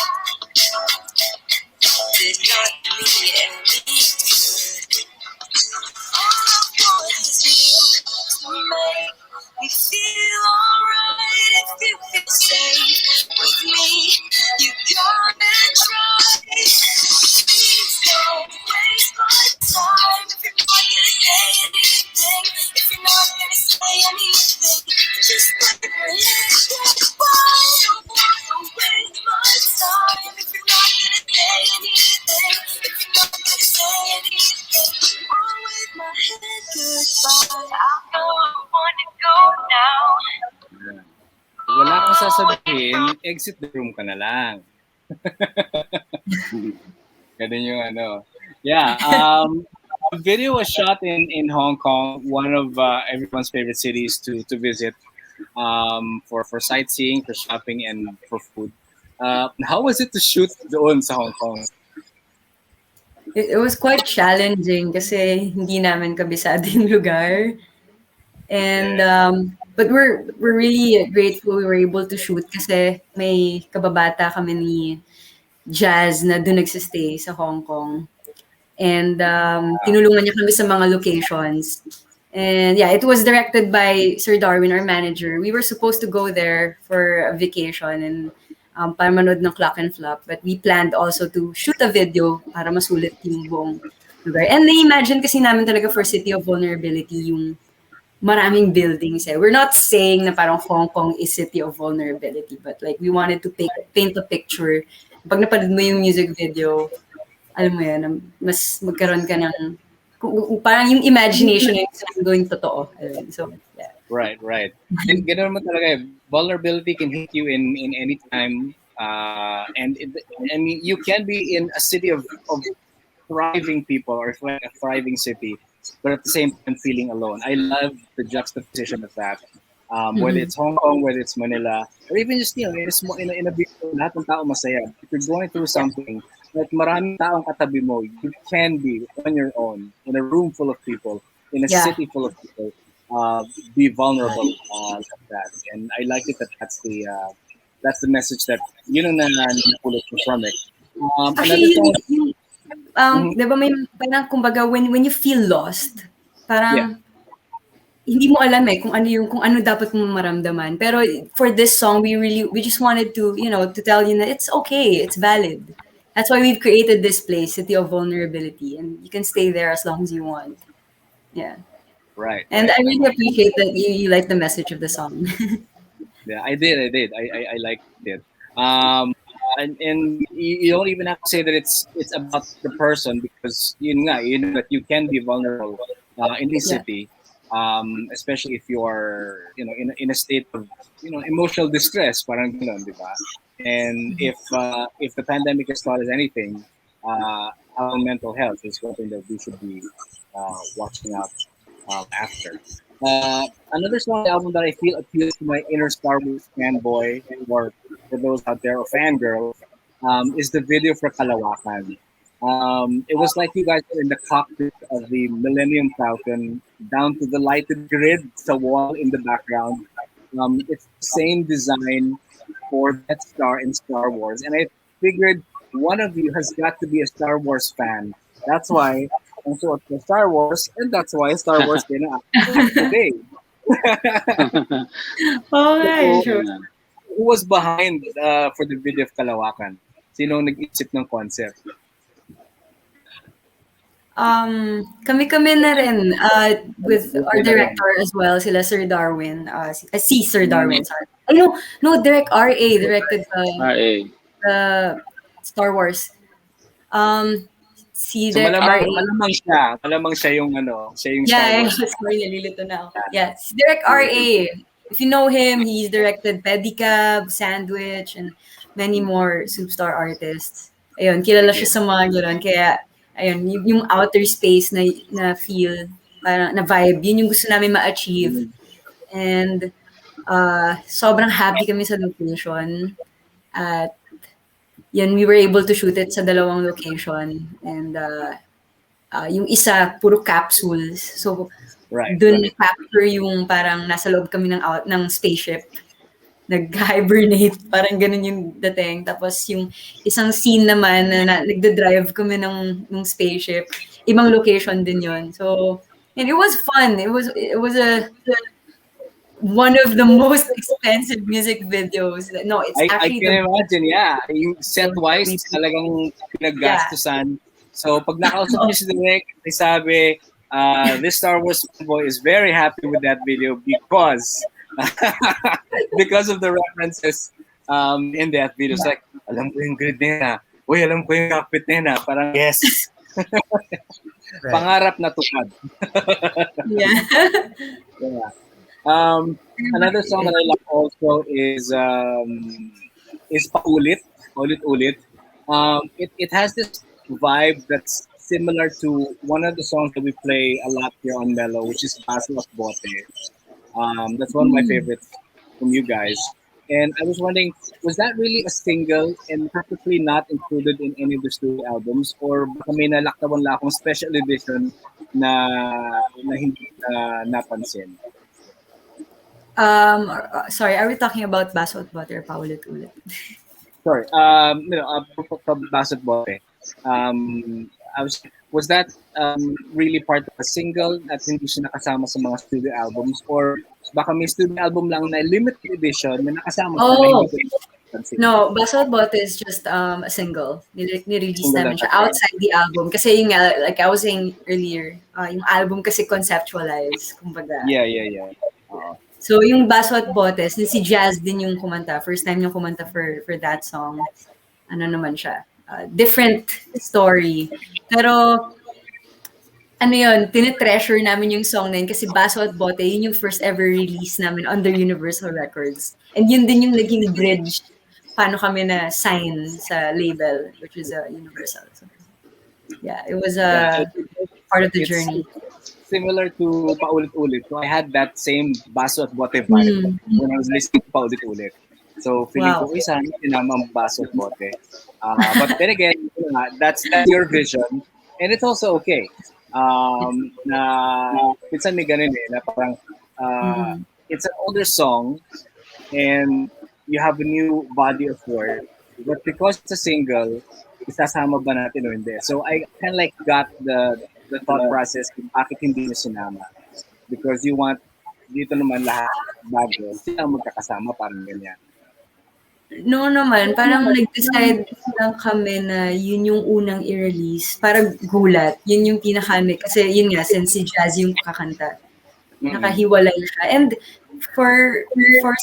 did not mean any good. All I want is you to make me feel alright. If you feel safe with me, you gotta try. Please don't waste my time. If you're not gonna say anything, if you're not gonna say anything, just let me get by. Don't wanna waste my time. If you're not gonna say anything, if you're not gonna say anything, I'll wave my head goodbye. I know I wanna go now. Wala kang sasabihin, exit the room ka na lang. Ganun yung ano. Yeah. The video was shot in Hong Kong, one of everyone's favorite cities to visit. for sightseeing, for shopping, and for food. How was it to shoot doon sa Hong Kong? It was quite challenging kasi hindi namin kabisado yung lugar. And Yeah. but we're really grateful we were able to shoot kasi may kababata kami ni Jazz na doon nagsistay sa Hong Kong. And tinulungan niya kami sa mga locations. And yeah, it was directed by Sir Darwin, our manager. We were supposed to go there for a vacation and para manood ng Clock and Flop. But we planned also to shoot a video para masulit yung buong lugar. And na-imagine kasi namin talaga for City of Vulnerability yung maraming buildings eh. We're not saying na parang Hong Kong is City of Vulnerability, but like we wanted to paint a picture. Pag napanood mo yung music video, alam mo yan, mas magkaroon ka ng parang yung imagination is going totoo. So, yeah. Right. Ganun mo talaga eh. Vulnerability can hit you in any time. And you can be in a city of thriving people or a thriving city, but at the same time feeling alone. I love the juxtaposition of that. Whether it's Hong Kong, whether it's Manila, or even just in a big lahat ng tao masaya. If you're going through something, like maraming taong katabi mo, you can be on your own in a room full of people, in a city full of people. Be vulnerable like that, and I like it that that's the message that na napulot mo from it. Actually, di ba may parang kumbaga when you feel lost, parang hindi mo alam eh kung ano dapat mo maramdaman. Pero for this song, we just wanted to, to tell you that it's okay, it's valid. That's why we've created this place, City of Vulnerability, and you can stay there as long as you want. Yeah. Right. And I really appreciate that you like the message of the song. Yeah, I did. I liked it. And you don't even have to say that it's about the person, because you know that you can be vulnerable in this city, especially if you are in a state of emotional distress, parang ganun, di ba? And if the pandemic has taught us anything, our mental health is something that we should be watching out after. Another song on the album that I feel appeals to my inner Star Wars fanboy, or for those out there, or fangirl, is the video for Kalawakan. It was like you guys were in the cockpit of the Millennium Falcon, down to the lighted grid, the wall in the background. It's the same design for Death Star in Star Wars, and I figured one of you has got to be a Star Wars fan. That's why I'm so for Star Wars, and that's why Star Wars came out today. Okay, sure. Who was behind for the video of Kalawakan? Sino nag-isip ng concept? Kami na rin with our director as well, sila Sir Darwin. Si Sir Darwin, sorry. No, Direct R.A. directed the Star Wars. Si So Direct R.A. malamang siya yung siya yung Yeah, Star Wars. sorry, nalilito na ako. Yeah, si Direct R.A. If you know him, he's directed Pedicab, Sandwich, and many more superstar artists. Ayun, kilala siya sa mga gano'n. Kaya, ayun, yung outer space na feel, parang na vibe, yun yung gusto namin ma-achieve. And sobrang happy kami sa location. At yan, we were able to shoot it sa dalawang location. And yung isa, puro capsules. So, dun na-capture yung parang nasa loob kami ng spaceship. Nag-hibernate, parang ganun yung dating. Tapos yung isang scene naman na nagda-drive kami ng spaceship, ibang location din yun. So, and it was fun. It was one of the most expensive music videos. No, it's actually I can imagine, yeah. Yung set-wise, talagang pinaggastusan. So, pag nakausap niyo si Direk, sabi, this Star Wars boy is very happy with that video because of the references in that video. It's like, alam ko yung grid nila. Uy, alam ko yung cockpit nila. Parang, yes. Pangarap na tukad. Yeah. Another song that I like also is Paulit. Ulit. It has this vibe that's similar to one of the songs that we play a lot here on Mellow, which is Baso of Bote. That's one of my favorites. from you guys. And I was wondering, was that really a single and practically not included in any of the studio albums, or baka may nalaktawan lang akong special edition na hindi napansin? Sorry, are we talking about Baso at Butter? Paulit-ulit. Sorry, from Basot Bote. Was that really part of a single at hindi siya nakasama sa mga studio albums, or baka may studio album lang na limited edition na nakasama siya na hindi Oh, ko napansin? no, Baso at Bote is just a single. Nirelease Single lang namin siya talaga. outside the album. Kasi yung nga, like I was saying earlier, yung album kasi conceptualize, kumbaga. Yeah. Oo. So, yung Baso at Bote, since si Jazz din yung kumanta, first time yung kumanta for that song, ano naman siya, different story. Pero, ano yun, tinitreasure namin yung song na yun kasi Baso at Bote, yun yung first ever release namin under Universal Records. And yun din yung naging bridge paano kami na sign sa label, which is Universal. So, yeah, it was Yeah, part of the it's journey. similar to Paulit-Ulit. So I had that same Baso at Bote vibe when I was listening to Paulit-Ulit. So feeling Wow. ko, sana sinama ang Baso at Bote. But then again, that's your vision. And it's also okay. Na minsan may ganun na parang it's an older song and you have a new body of work. But because it's a single, isasama ba natin o hindi? So I kind of like got the thought process kung bakit hindi nyo sinama. Because you want dito naman lahat bago, sila ang magkakasama, parang ganyan. No naman, parang nag-decide lang kami na yun yung unang i-release. Parang gulat. Yun yung kasi yun nga, since si Jazz yung kakanta. Nakahiwalay siya. And for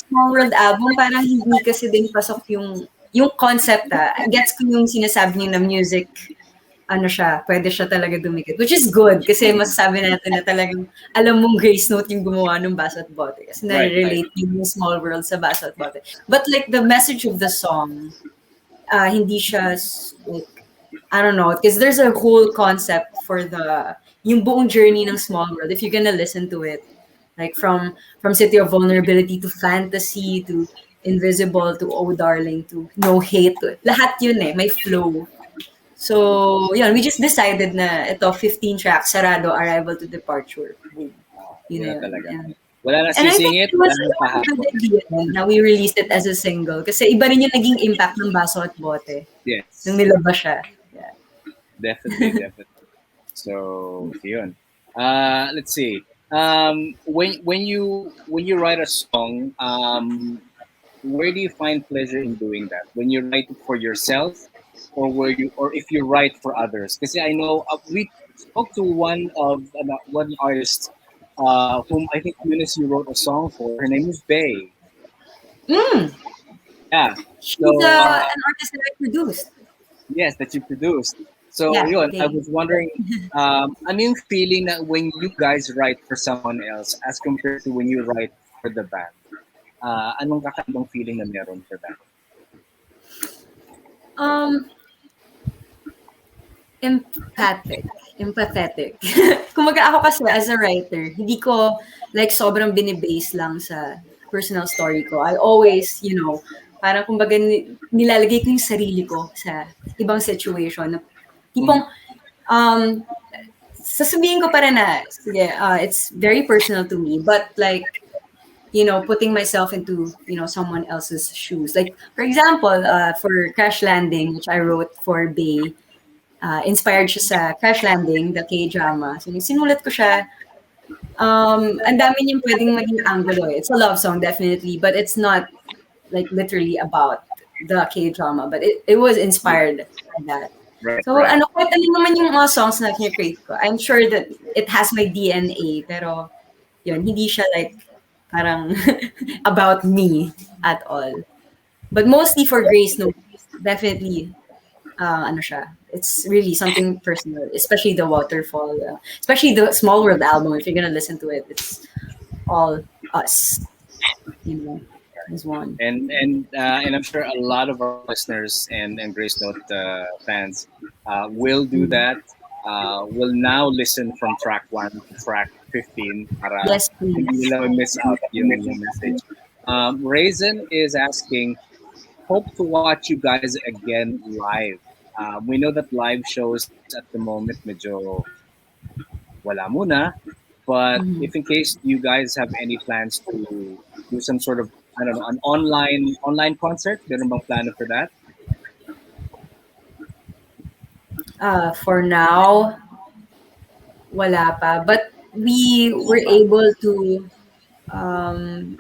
Small World album, parang hindi kasi din pasok yung concept Gets ko yung sinasabi niyo na music, ano siya, pwede siya talaga dumikit. Which is good kasi masasabi natin na talagang alam mong Gracenote yung gumawa ng Baso at Bote. Kasi nare-relate yung Small World sa Baso at Bote. But like the message of the song, hindi siya like, I don't know, because there's a whole concept for yung buong journey ng Small World. If you're gonna listen to it, like from City of Vulnerability to Fantasy to Invisible to Oh Darling to No Hate. Lahat yun may flow. So, yun, we just decided na ito, 15 tracks, sarado, Arrival to Departure. Boom. Yun Yun, talaga. yeah. Wala na And I think sisingit, it was wala na a pahapon. good idea na we released it as a single. Kasi iba rin yung naging impact ng Baso at Bote. Yes. Nung nilabas siya. Yeah. Definitely. So, yun. Let's see. When you write a song, where do you find pleasure in doing that? When you write it for yourself, or if you write for others? Because I know we spoke to one artist, whom I think Eunice you wrote a song for. Her name is Bay. Yeah. She's So an artist that I produced. yes, that you produced. So Yeah, yun, I okay. was wondering, ano yung feeling na when you guys write for someone else as compared to when you write for the band? Anong kakaibang feeling na meron for that? Empathetic. Kumaga ako kasi as a writer, hindi ko like sobrang binibase lang sa personal story ko. I always, parang kumbaga nilalagay ko yung sarili ko sa ibang situation. Tipong, sasabihin ko pa rin na, sige, it's very personal to me, but like, putting myself into, someone else's shoes. Like, for example, for Crash Landing, which I wrote for Bay, inspired siya sa Crash Landing, the K-drama. So, sinulat ko siya. Ang dami niyang pwedeng maging angulo. It's a love song, definitely, but it's not like literally about the K-drama, but it was inspired by that. Right, So, right. kahit ano naman yung mga songs na kinecreate ko, I'm sure that it has my DNA, pero yun, hindi siya like parang about me at all. But mostly for Gracenote, definitely, ano siya, it's really something personal, especially the Waterfall, especially the Small World album. If you're gonna listen to it, it's all us, as one. And I'm sure a lot of our listeners and Grace Note fans will do that. Will now listen from track 1 to track 15 para Yes, hindi please. nila miss out yung message. Raisin is asking, hope to watch you guys again live. We know that live shows at the moment medyo wala muna, but Mhm. if in case you guys have any plans to do some sort of, I don't know, an online concert, meron bang plano for that? For now, wala pa. But we were able to um,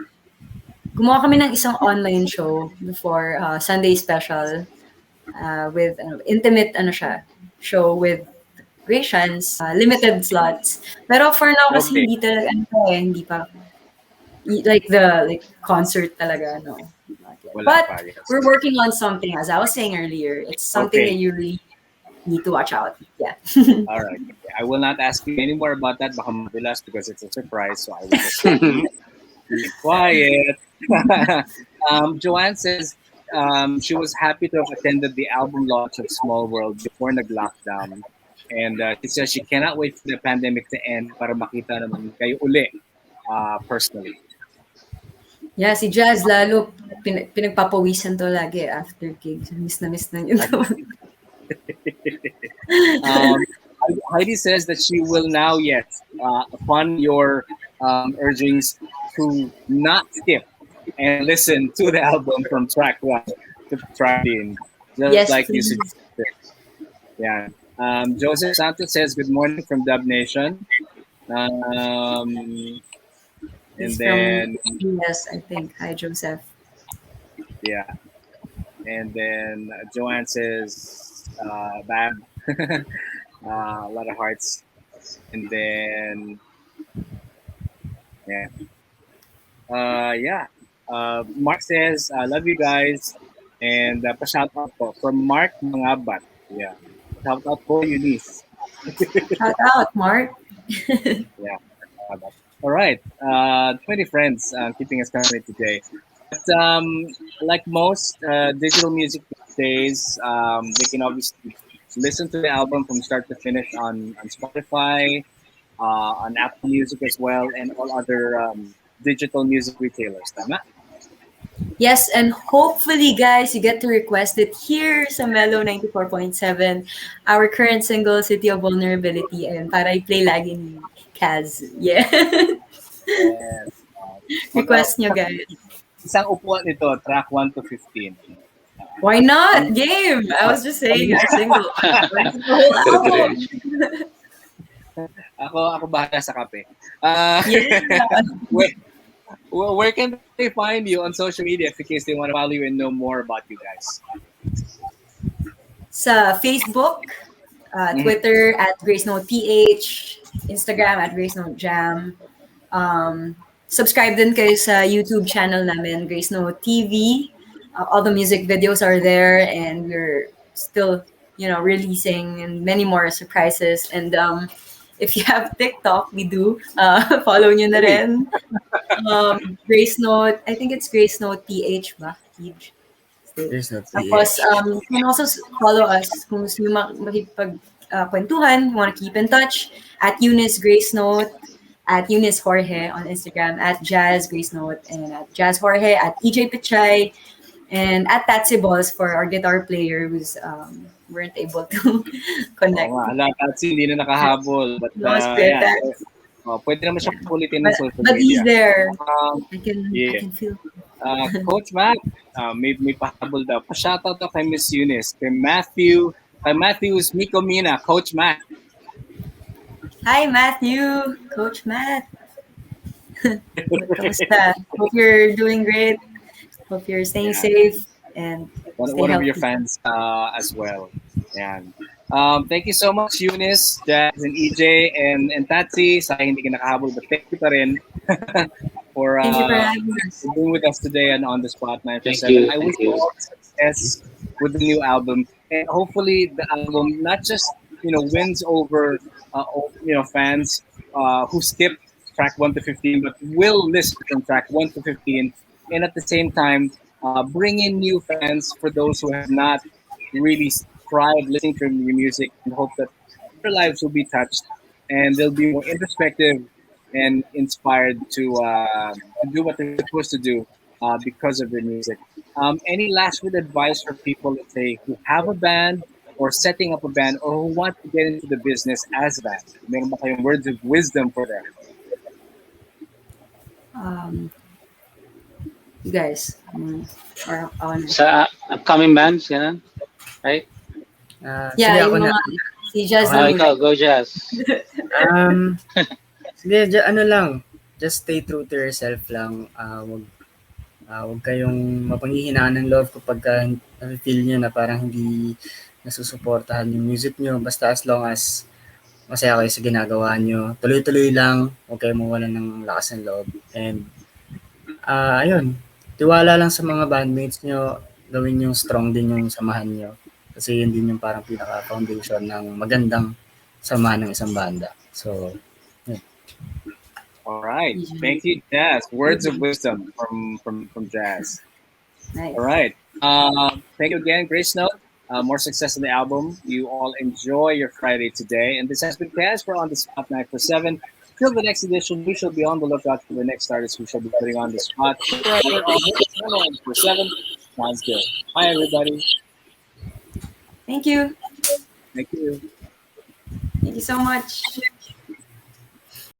gumawa kami ng isang online show before Sunday special with intimate ano siya, show with limited slots. Pero for now kasi Okay, hindi talaga ano hindi pa like the like concert talaga no. Not yet. wala But pa, yes. we're working on something as I was saying earlier. It's something that Okay, you really need to watch out. Yeah. all right. Okay. I will not ask you any more about that. Baka madulas because it's a surprise. So I will just keep quiet. Joanne says she was happy to have attended the album launch of Small World before nag-lockdown. And she says she cannot wait for the pandemic to end para makita naman kayo uli personally. Yeah, si Jazz lalo pinagpapawisan to lagi after gigs. Miss na yun. Um, Heidi says that she will now, yes, upon your urgings, to not skip and listen to the album from track 1 to track 10, just Yes, like you please. suggested. Yeah. Joseph Santos says, good morning from Dub Nation. Um, and He's from then, US, I think. Hi, Joseph. yeah. And then Joanne says, bad. A lot of hearts. And then, yeah. Yeah. Mark says, I love you guys. And pa-shout out po from Mark Mangabat. Yeah. Shout out po, Eunice. Shout out, Mark. Yeah. All right. 20 friends keeping us company today. But like most digital music these days, they can obviously listen to the album from start to finish on Spotify, on Apple Music as well, and all other digital music retailers. Tama? Yes, and hopefully, guys, you get to request it here sa Mellow 94.7, our current single, City of Vulnerability, and para i-play lagi ni Kaz. Yeah. Yes. Mag, Request nyo, guys. isang upuan nito, track 1 to 15. Why Pang, not? Game! I was just saying our single. Or the whole album. ako bahala sa kape. Uh, Yeah. where, where can they find you on social media if in case they want to follow you and know more about you guys? Sa Facebook, Mhm. Twitter at GracenotePH, Instagram at GracenoteJam. Subscribe din kayo sa YouTube channel namin, Gracenote TV. All the music videos are there and we're still, releasing and many more surprises. And if you have TikTok, we do. Follow nyo na Uy, rin. Gracenote, I think it's Gracenote PH ba? PH. There's no Tapos, PH. you can also follow us kung gusto nyo makipag kwentuhan, you want to keep in touch, at Eunice Grace Note, at Eunice Jorge on Instagram, at Jazz Grace Note, and at Jazz Jorge, at EJ Pichay, and at Tatsy Balls for our guitar player who's weren't able to oo connect. nga. Ala, Tatsi, hindi na nakahabol. But, No, split yeah. that. Pwede naman siya Yeah. kulitin ng But social but he's media. there. Um, I yeah. can feel. Coach Matt, may pahabol daw. Pa-shoutout daw kay Miss Eunice, kay Matthews Miko Mina, Coach Matt. Hi Matthew, Coach Matt. Kamusta? Hope you're doing great. Hope you're staying Yeah. safe and stay One of your healthy. fans as well. Yan. Thank you so much, Eunice, Jazz, and EJ, and Tatsi. Sayang hindi ka nakahabol, but thank you pa rin for Thank you for having us. being with us today and on the Spot Thank 947. you. I wish Thank you you. all success with the new album, and hopefully the album not just wins over fans who skip track 1 to 15, but will listen from track 1 to 15, and at the same time bring in new fans for those who have not really tried listening to your music, and hope that their lives will be touched and they'll be more introspective and inspired to do what they're supposed to do because of their music. Any last word advice for people, let's say, who have a band or setting up a band or who want to get into the business as a band? Meron ba kayong words of wisdom for them? Um, you guys, or on. Sa upcoming bands, ganun, right? Sige, Yeah, ako yung na. mga si Jazz Ako na na. Ikaw, muna. go Jazz. Um, Sige, ano lang. Just stay true to yourself lang. Wag kayong mapanghihinaan ng love kapag feel nyo na parang hindi nasusuportahan yung music nyo. Basta as long as masaya kayo sa ginagawa nyo. Tuloy-tuloy lang. Huwag kayong mawalan ng lakas ng loob. And ayun, tiwala lang sa mga bandmates nyo, gawin yung strong din yung samahan nyo. Kasi yun din yung parang pinaka-foundation ng magandang samahan ng isang banda. So, yun. All right. Yeah. Thank you, Jazz. Words of wisdom from Jazz. Nice. All right. Thank you again, Grace Note. More success in the album. You all enjoy your Friday today. And this has been Kaz for On the Spot 947. Till the next edition, we shall be on the lookout for the next artist we shall be putting on the spot. Forever on this 947. Sounds good. Bye, everybody. Thank you. Thank you. Thank you so much.